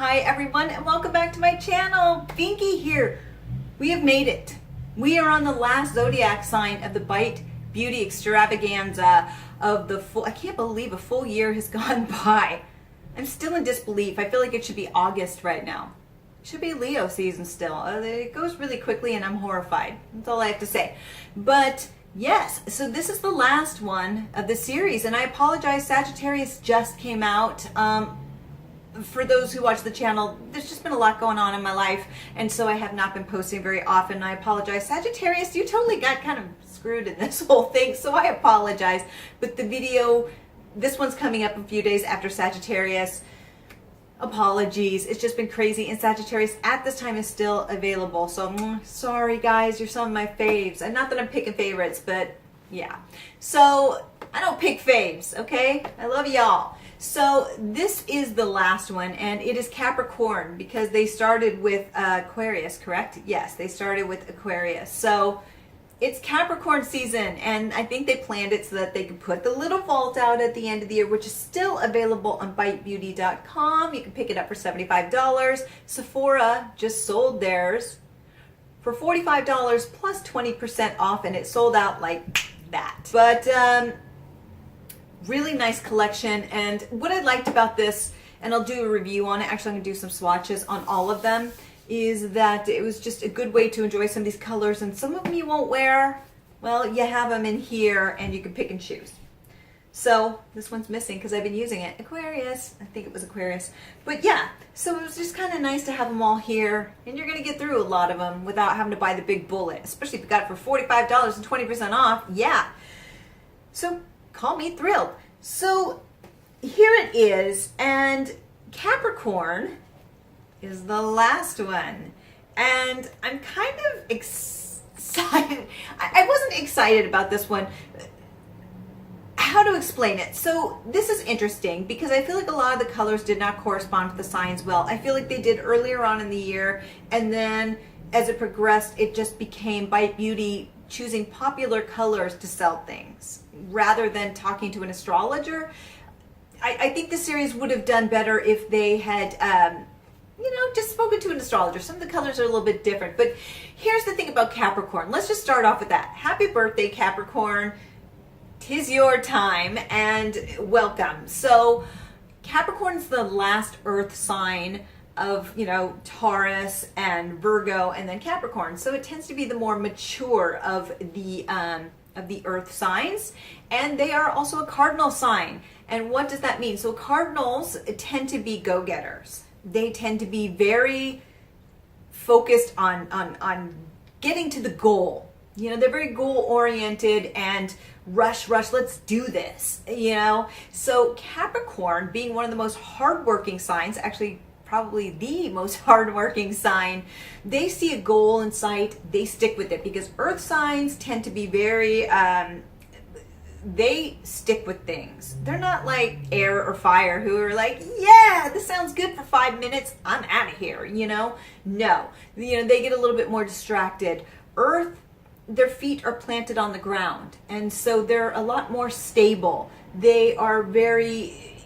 Hi everyone and welcome back to my channel. Binky here. We have made it. We are on the last Zodiac sign of the Bite Beauty Extravaganza of the full, I can't believe a full year has gone by. I'm still in disbelief. I feel like it should be August right now. It should be Leo season still. It goes really quickly and I'm horrified. That's all I have to say. But yes, so this is the last one of the series and I apologize, Sagittarius just came out. For those who watch the channel, there's just been a lot going on in my life and so I have not been posting very often. I apologize. Sagittarius, you totally got kind of screwed in this whole thing, so I apologize. But the video, this one's coming up a few days after Sagittarius. Apologies, it's just been crazy, and Sagittarius at this time is still available, so sorry guys, you're some of my faves. And not that I'm picking favorites, but yeah, so I don't pick faves, okay? I love y'all. So this is the last one and it is Capricorn because they started with Aquarius, correct? Yes, they started with Aquarius. So it's Capricorn season and I think they planned it so that they could put the little vault out at the end of the year, which is still available on bitebeauty.com. You can pick it up for $75. Sephora just sold theirs for $45 plus 20% off and it sold out like that. But really nice collection, and what I liked about this, and I'll do a review on it, actually I'm going to do some swatches on all of them, is that it was just a good way to enjoy some of these colors, and some of them you won't wear. Well, you have them in here and you can pick and choose. So this one's missing because I've been using it. Aquarius, I think it was Aquarius. But yeah, so it was just kind of nice to have them all here, and you're going to get through a lot of them without having to buy the big bullet, especially if you got it for $45 and 20% off. Yeah. So call me thrilled. So here it is, and Capricorn is the last one, and I'm kind of excited. I wasn't excited about this one. How to explain it? So this is interesting because I feel like a lot of the colors did not correspond to the signs well. I feel like they did earlier on in the year, and then as it progressed, it just became Bite Beauty choosing popular colors to sell things rather than talking to an astrologer. I think the series would have done better if they had, just spoken to an astrologer. Some of the colors are a little bit different, but here's the thing about Capricorn. Let's just start off with that. Happy birthday, Capricorn. 'Tis your time and welcome. So Capricorn's the last earth sign of, Taurus and Virgo and then Capricorn. So it tends to be the more mature of the earth signs, and they are also a cardinal sign. And what does that mean? So cardinals tend to be go-getters. They tend to be very focused on getting to the goal. They're very goal-oriented and rush, let's do this, So Capricorn, being one of the most hardworking signs, actually probably the most hardworking sign, they see a goal in sight, they stick with it, because earth signs tend to be very, they stick with things. They're not like air or fire who are like, yeah, this sounds good for 5 minutes, I'm out of here, No, they get a little bit more distracted. Earth, their feet are planted on the ground, and so they're a lot more stable. They are very,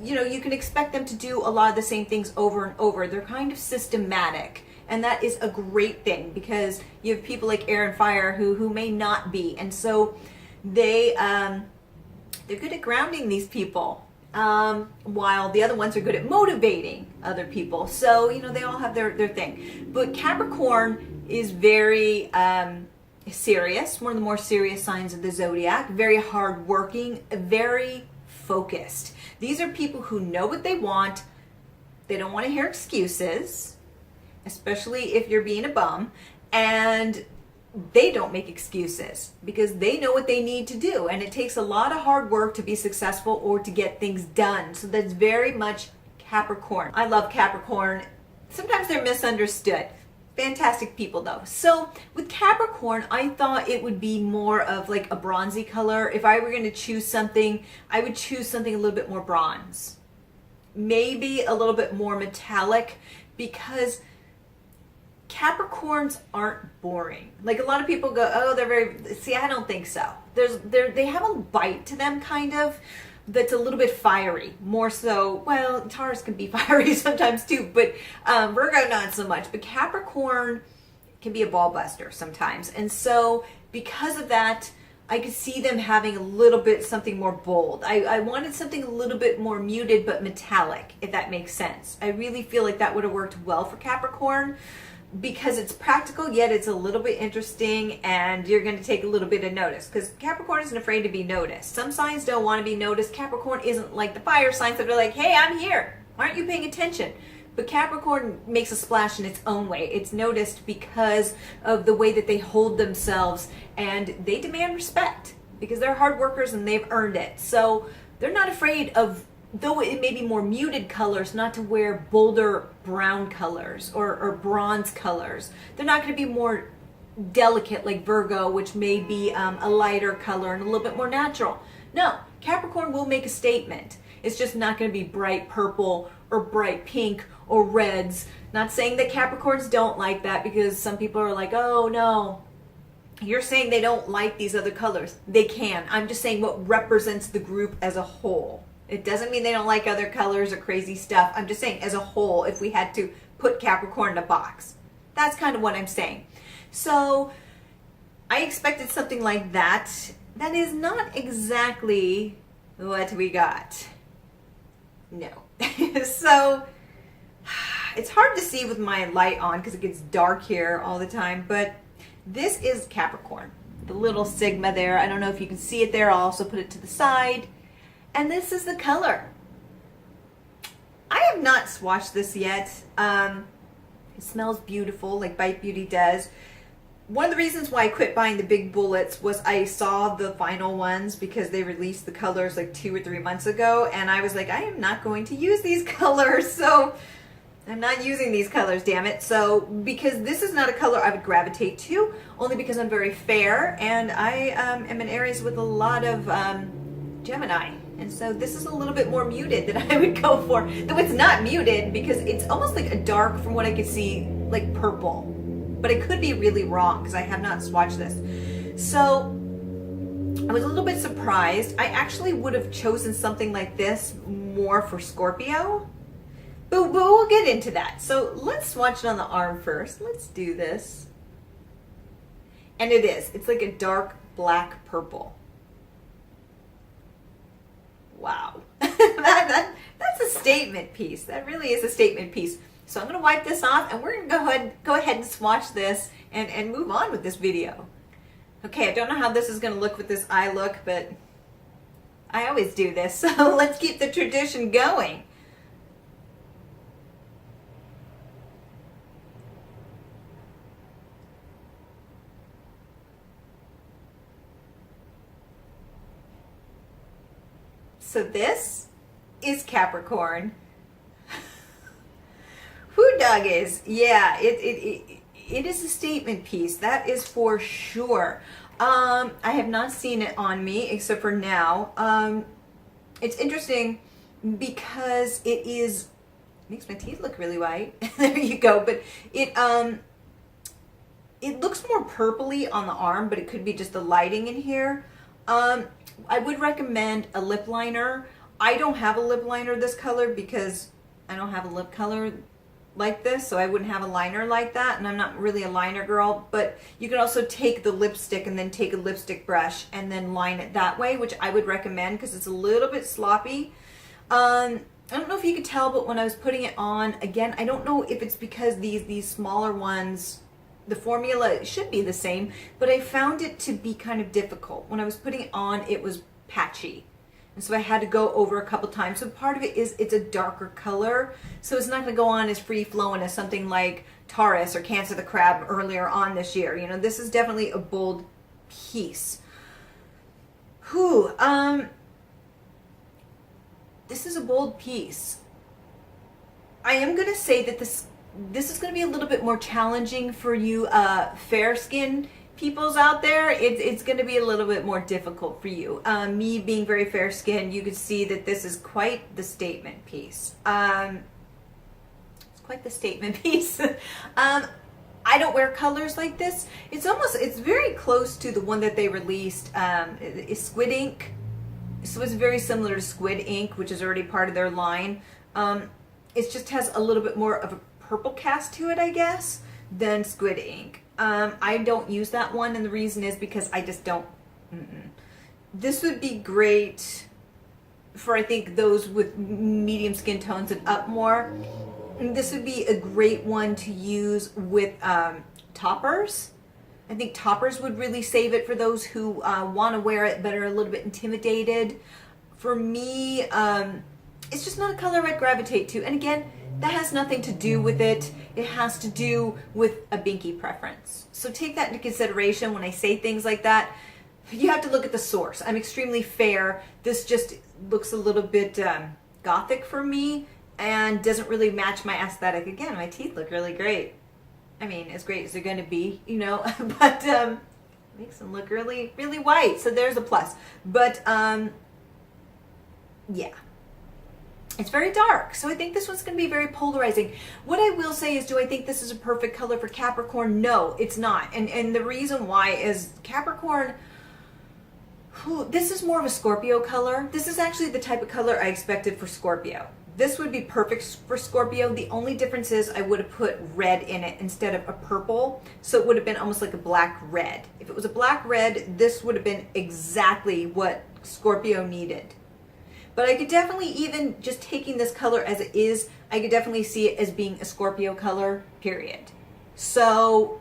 you can expect them to do a lot of the same things over and over. They're kind of systematic, and that is a great thing because you have people like air and fire who may not be, and so they're good at grounding these people, while the other ones are good at motivating other people. So they all have their thing. But Capricorn is very serious, one of the more serious signs of the zodiac, very hardworking, very focused. These are people who know what they want. They don't want to hear excuses, especially if you're being a bum, and they don't make excuses because they know what they need to do, and it takes a lot of hard work to be successful or to get things done. So that's very much Capricorn. I love Capricorn. Sometimes they're misunderstood. Fantastic people though. So with Capricorn, I thought it would be more of like a bronzy color. If I were going to choose something, I would choose something a little bit more bronze. Maybe a little bit more metallic, because Capricorns aren't boring. Like a lot of people go, oh, they're very, see, I don't think so. They have a bite to them kind of. that's a little bit fiery, more so. Well, Taurus can be fiery sometimes too, but Virgo not so much. But Capricorn can be a ball buster sometimes. And so because of that, I could see them having a little bit something more bold. I wanted something a little bit more muted but metallic, if that makes sense. I really feel like that would have worked well for Capricorn because it's practical, yet it's a little bit interesting, and you're going to take a little bit of notice because Capricorn isn't afraid to be noticed. Some signs don't want to be noticed. Capricorn isn't like the fire signs that are like, hey, I'm here. Aren't you paying attention? But Capricorn makes a splash in its own way. It's noticed because of the way that they hold themselves, and they demand respect because they're hard workers and they've earned it. So they're not afraid of, though it may be more muted colors, not to wear bolder brown colors or bronze colors. They're not going to be more delicate like Virgo, which may be a lighter color and a little bit more natural. No, Capricorn will make a statement. It's just not going to be bright purple or bright pink or reds. Not saying that Capricorns don't like that, because some people are like, oh no, you're saying they don't like these other colors. They can. I'm just saying what represents the group as a whole. It doesn't mean they don't like other colors or crazy stuff. I'm just saying as a whole, if we had to put Capricorn in a box. That's kind of what I'm saying. So I expected something like that. That is not exactly what we got. No. So it's hard to see with my light on because it gets dark here all the time, but this is Capricorn. The little sigma there. I don't know if you can see it there. I'll also put it to the side. And this is the color. I have not swatched this yet. It smells beautiful like Bite Beauty does. One of the reasons why I quit buying the big bullets was I saw the final ones because they released the colors like 2 or 3 months ago, and I was like, I am not going to use these colors, so I'm not using these colors, damn it. So because this is not a color I would gravitate to, only because I'm very fair, and I am in Aries with a lot of Gemini, and so this is a little bit more muted than I would go for, though it's not muted because it's almost like a dark, from what I could see, like purple. But I could be really wrong because I have not swatched this. So I was a little bit surprised. I actually would have chosen something like this more for Scorpio. But we'll get into that. So let's swatch it on the arm first. Let's do this. And it is. It's like a dark black purple. Wow. That's a statement piece. That really is a statement piece. So I'm going to wipe this off, and we're going to go ahead and swatch this and move on with this video. Okay, I don't know how this is going to look with this eye look, but I always do this. So let's keep the tradition going. So this is Capricorn. Who doggies? Yeah, it is a statement piece. That is for sure. I have not seen it on me except for now. It's interesting because it makes my teeth look really white. There you go. But it looks more purpley on the arm, but it could be just the lighting in here. I would recommend a lip liner. I don't have a lip liner this color because I don't have a lip color like this, so I wouldn't have a liner like that, and I'm not really a liner girl. But you can also take the lipstick and then take a lipstick brush and then line it that way, which I would recommend because it's a little bit sloppy. I don't know if you could tell, but when I was putting it on, again, I don't know if it's because these smaller ones, the formula should be the same, but I found it to be kind of difficult. When I was putting it on, it was patchy. And so I had to go over a couple times. So part of it is it's a darker color. So it's not going to go on as free flowing as something like Taurus or Cancer the Crab earlier on this year. You know, this is definitely a bold piece. Whew. This is a bold piece. I am going to say that this is going to be a little bit more challenging for you fair skin peoples out there. It's going to be a little bit more difficult for you. Me being very fair skinned, you could see that this is quite the statement piece. It's quite the statement piece. I don't wear colors like this. It's very close to the one that they released, is Squid Ink. So it's very similar to Squid Ink, which is already part of their line. It just has a little bit more of a purple cast to it, I guess, than Squid Ink. I don't use that one, and the reason is because I just don't. This would be great for, I think, those with medium skin tones and up more. And this would be a great one to use with toppers. I think toppers would really save it for those who want to wear it but are a little bit intimidated. For me, it's just not a color I'd gravitate to. And again, that has nothing to do with it. It has to do with a Binky preference. So take that into consideration when I say things like that. You have to look at the source. I'm extremely fair. This just looks a little bit gothic for me and doesn't really match my aesthetic. Again, my teeth look really great. I mean, as great as they're going to be, you know, but makes them look really, really white. So there's a plus. But yeah, it's very dark. So I think this one's going to be very polarizing. What I will say is, do I think this is a perfect color for Capricorn? No, it's not. And the reason why is Capricorn, this is more of a Scorpio color. This is actually the type of color I expected for Scorpio. This would be perfect for Scorpio. The only difference is I would have put red in it instead of a purple. So it would have been almost like a black red. If it was a black red, this would have been exactly what Scorpio needed. But I could definitely, even just taking this color as it is, I could definitely see it as being a Scorpio color, period. So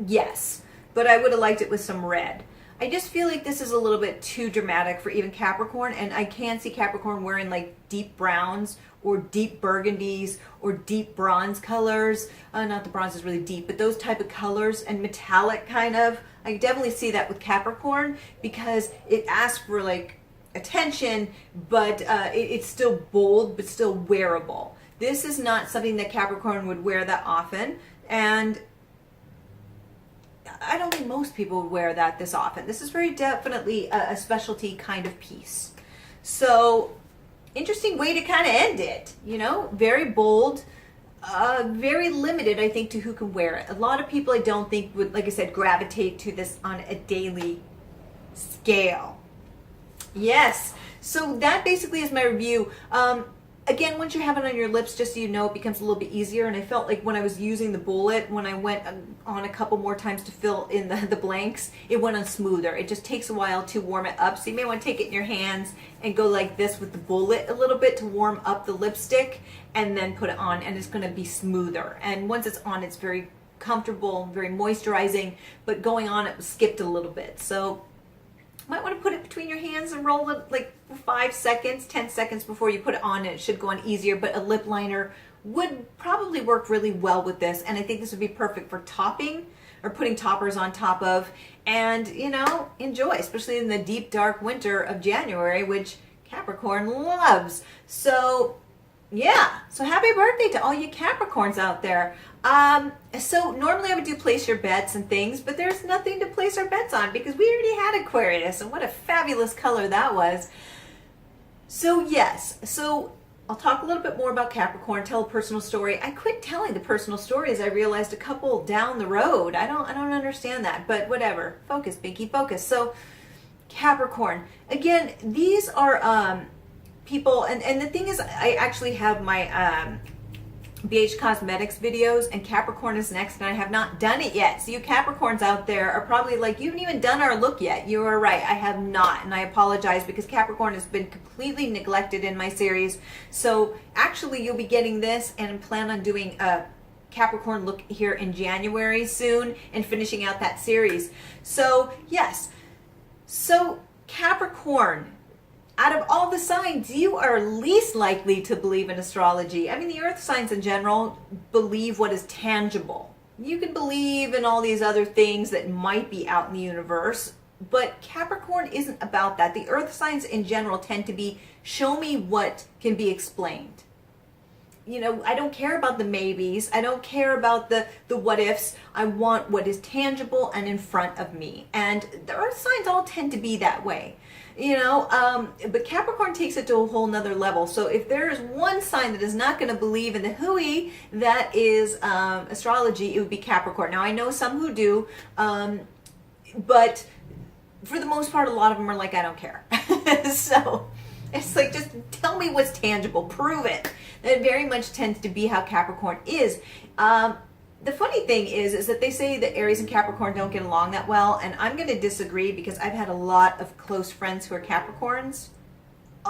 yes, but I would have liked it with some red. I just feel like this is a little bit too dramatic for even Capricorn, and I can see Capricorn wearing like deep browns or deep burgundies or deep bronze colors. Not the bronze is really deep, but those type of colors and metallic kind of. I definitely see that with Capricorn because it asks for like attention, but it's still bold, but still wearable. This is not something that Capricorn would wear that often, and I don't think most people would wear that this often. This is very definitely a specialty kind of piece. So, interesting way to kind of end it. You know, very bold, very limited, I think, to who can wear it. A lot of people I don't think would, like I said, gravitate to this on a daily scale. Yes, so that basically is my review. Again, once you have it on your lips, just so you know, it becomes a little bit easier. And I felt like when I was using the bullet, when I went on a couple more times to fill in the blanks, it went on smoother. It just takes a while to warm it up. So you may want to take it in your hands and go like this with the bullet a little bit to warm up the lipstick and then put it on, and it's going to be smoother. And once it's on, it's very comfortable, very moisturizing, but going on it skipped a little bit. So might want to put it between your hands and roll it like 5 seconds, 10 seconds before you put it on, and it should go on easier. But a lip liner would probably work really well with this, and I think this would be perfect for topping or putting toppers on top of, and you know, enjoy, especially in the deep dark winter of January, which Capricorn loves. So yeah, so happy birthday to all you Capricorns out there. So normally I would do place your bets and things, but there's nothing to place our bets on because we already had Aquarius, and what a fabulous color that was. So yes, so I'll talk a little bit more about Capricorn, tell a personal story. I quit telling the personal stories. I realized a couple down the road. I don't understand that, but whatever. Focus, Binky, focus. So Capricorn, again, these are people, and the thing is, I actually have my BH Cosmetics videos, and Capricorn is next, and I have not done it yet. So you Capricorns out there are probably like, you haven't even done our look yet. You are right, I have not, and I apologize because Capricorn has been completely neglected in my series. So actually you'll be getting this, and plan on doing a Capricorn look here in January soon and finishing out that series. So yes, so Capricorn, out of all the signs, you are least likely to believe in astrology. I mean, the earth signs in general believe what is tangible. You can believe in all these other things that might be out in the universe, but Capricorn isn't about that. The earth signs in general tend to be, show me what can be explained. You know, I don't care about the maybes. I don't care about the what ifs. I want what is tangible and in front of me. And the earth signs all tend to be that way. You know, but Capricorn takes it to a whole nother level. So if there is one sign that is not going to believe in the hooey that is astrology, it would be Capricorn. Now, I know some who do, but for the most part, a lot of them are like, I don't care. So it's like, just tell me what's tangible, prove it. That very much tends to be how Capricorn is. The funny thing is that they say that Aries and Capricorn don't get along that well, and I'm going to disagree because I've had a lot of close friends who are Capricorns.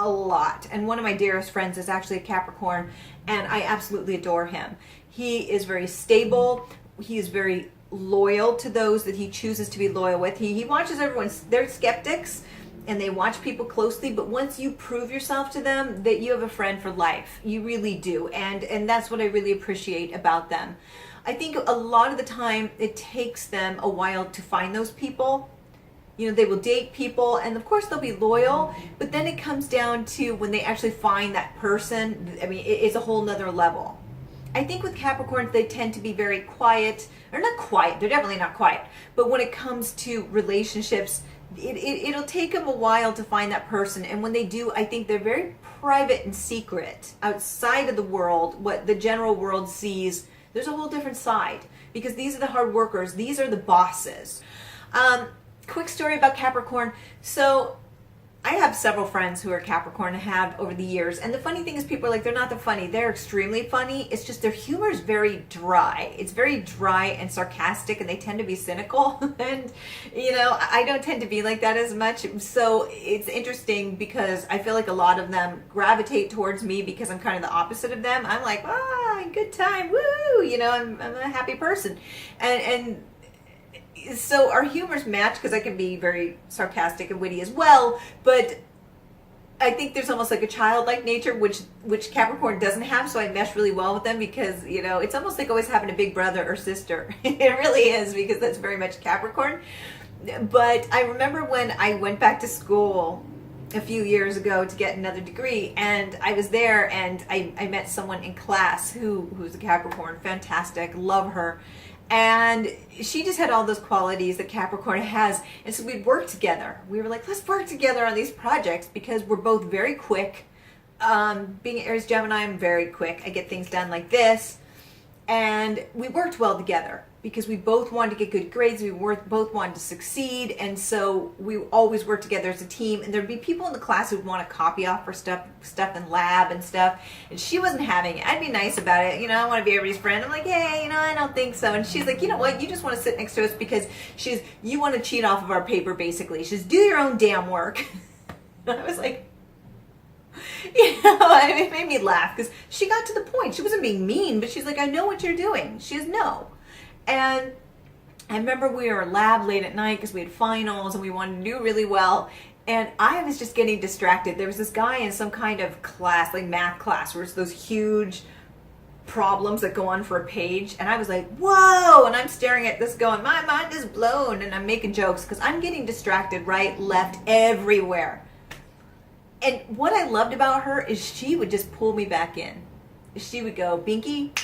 A lot. And one of my dearest friends is actually a Capricorn, and I absolutely adore him. He is very stable. He is very loyal to those that he chooses to be loyal with. He watches everyone. They're skeptics, and they watch people closely, but once you prove yourself to them, that you have a friend for life. You really do. And that's what I really appreciate about them. I think a lot of the time it takes them a while to find those people. You know, they will date people, and of course they'll be loyal, but then it comes down to when they actually find that person. I mean, it's a whole nother level. I think with Capricorns, they tend to be very quiet, or not quiet, they're definitely not quiet, but when it comes to relationships, it'll take them a while to find that person, and when they do, I think they're very private and secret. Outside of the world, what the general world sees, there's a whole different side, because these are the hard workers, these are the bosses. Quick story about Capricorn. So I have several friends who are Capricorn and have over the years. And the funny thing is, people are like, they're not that funny. They're extremely funny. It's just their humor is very dry. It's very dry and sarcastic, and they tend to be cynical. And, you know, I don't tend to be like that as much. So it's interesting because I feel like a lot of them gravitate towards me because I'm kind of the opposite of them. I'm like, good time, woo! You know, I'm a happy person. And so our humors match because I can be very sarcastic and witty as well, but I think there's almost like a childlike nature which Capricorn doesn't have, so I mesh really well with them because, you know, it's almost like always having a big brother or sister. It really is, because that's very much Capricorn. But I remember when I went back to school a few years ago to get another degree, and I was there and I met someone in class who's a Capricorn, fantastic, love her. And she just had all those qualities that Capricorn has. And so we'd work together. We were like, let's work together on these projects because we're both very quick. Being Aries Gemini, I'm very quick. I get things done like this. And we worked well together because we both wanted to get good grades. We both wanted to succeed. And so we always worked together as a team. And there'd be people in the class who'd want to copy off her stuff in lab and stuff. And she wasn't having it. I'd be nice about it. You know, I want to be everybody's friend. I'm like, hey, you know, I don't think so. And she's like, you know what? You just want to sit next to us because you want to cheat off of our paper, basically. She's do your own damn work. And I was like, you know, it made me laugh because she got to the point. She wasn't being mean, but she's like, I know what you're doing. She goes, no. And I remember we were in lab late at night because we had finals and we wanted to do really well. And I was just getting distracted. There was this guy in some kind of class, like math class, where it's those huge problems that go on for a page. And I was like, whoa! And I'm staring at this going, my mind is blown. And I'm making jokes because I'm getting distracted right, left, everywhere. And what I loved about her is she would just pull me back in. She would go, Binky,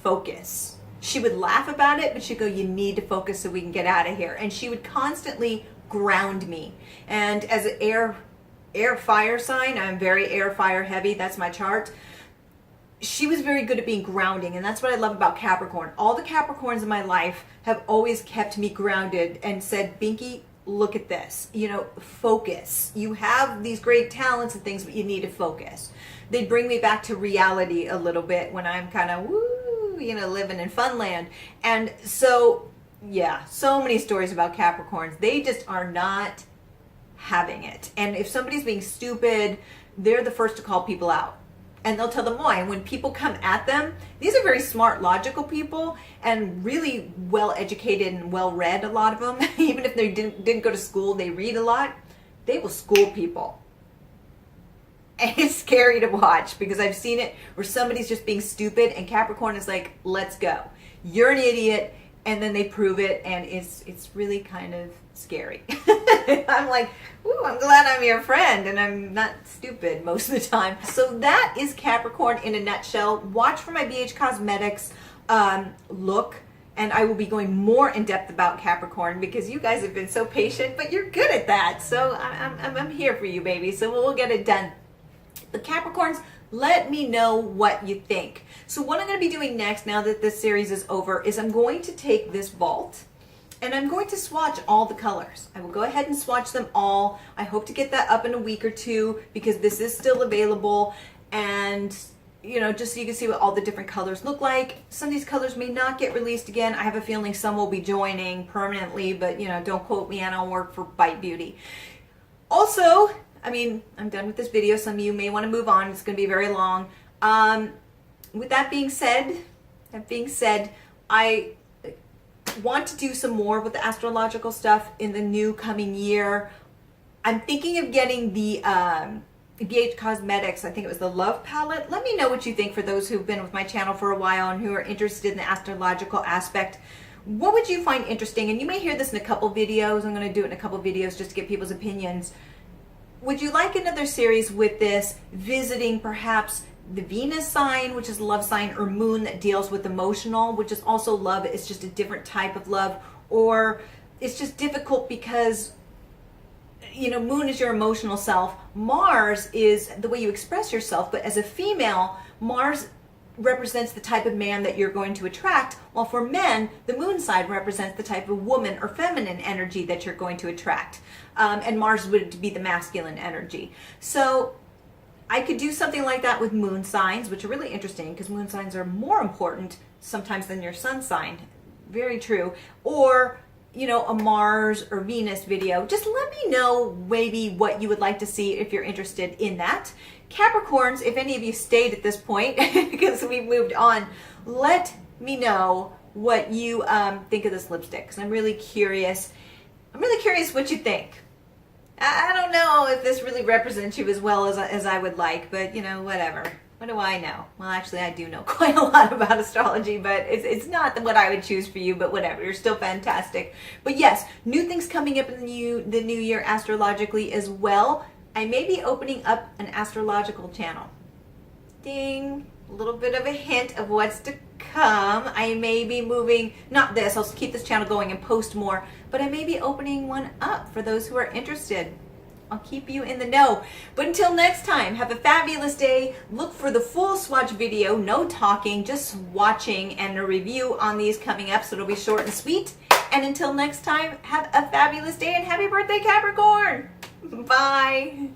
focus. She would laugh about it, but she'd go, you need to focus so we can get out of here. And she would constantly ground me. And as an air fire sign, I'm very air fire heavy. That's my chart. She was very good at being grounding. And that's what I love about Capricorn. All the Capricorns in my life have always kept me grounded and said, Binky, look at this, you know, focus. You have these great talents and things, but you need to focus. They bring me back to reality a little bit when I'm kind of, woo, you know, living in fun land. And so, yeah, so many stories about Capricorns. They just are not having it. And if somebody's being stupid, they're the first to call people out. And they'll tell them why. And when people come at them, these are very smart, logical people and really well educated and well read, a lot of them. Even if they didn't go to school, they read a lot. They will school people. And it's scary to watch because I've seen it where somebody's just being stupid and Capricorn is like, let's go. You're an idiot. And then they prove it, and it's really kind of scary. I'm like, ooh, I'm glad I'm your friend, and I'm not stupid most of the time. So that is Capricorn in a nutshell. Watch for my BH Cosmetics look, and I will be going more in depth about Capricorn because you guys have been so patient, but you're good at that. So I'm here for you, baby. So we'll get it done. The Capricorns, let me know what you think. So what I'm going to be doing next, now that this series is over, is I'm going to take this vault And I'm going to swatch all the colors. I will go ahead and swatch them all. I hope to get that up in a week or two because this is still available. And, you know, just so you can see what all the different colors look like. Some of these colors may not get released again. I have a feeling some will be joining permanently, but, you know, don't quote me, I don't work for Bite Beauty. Also, I mean, I'm done with this video. Some of you may want to move on. It's going to be very long. With that being said, I want to do some more with the astrological stuff in the new coming year. I'm thinking of getting the BH Cosmetics, I think it was the Love Palette. Let me know what you think for those who've been with my channel for a while and who are interested in the astrological aspect. What would you find interesting? And you may hear this in a couple videos. I'm going to do it in a couple videos just to get people's opinions. Would you like another series with this, visiting perhaps the Venus sign, which is love sign, or moon that deals with emotional, which is also love. It's just a different type of love, or it's just difficult because, you know, moon is your emotional self. Mars is the way you express yourself, but as a female, Mars represents the type of man that you're going to attract, while for men, the moon side represents the type of woman or feminine energy that you're going to attract. And Mars would be the masculine energy. So I could do something like that with moon signs, which are really interesting because moon signs are more important sometimes than your sun sign. Very true. Or, you know, a Mars or Venus video. Just let me know maybe what you would like to see if you're interested in that. Capricorns, if any of you stayed at this point, because we've moved on, let me know what you think of this lipstick, because I'm really curious. I'm really curious what you think. I don't know if this really represents you as well as I would like, but, you know, whatever. What do I know? Well, actually, I do know quite a lot about astrology, but it's not what I would choose for you, but whatever. You're still fantastic. But yes, new things coming up in the new year astrologically as well. I may be opening up an astrological channel. Ding! A little bit of a hint of what's to come. I may be moving, not this, I'll keep this channel going and post more, but I may be opening one up for those who are interested. I'll keep you in the know. But until next time, have a fabulous day. Look for the full swatch video, no talking, just watching, and a review on these coming up, so it'll be short and sweet. And until next time, have a fabulous day and happy birthday, Capricorn! Bye!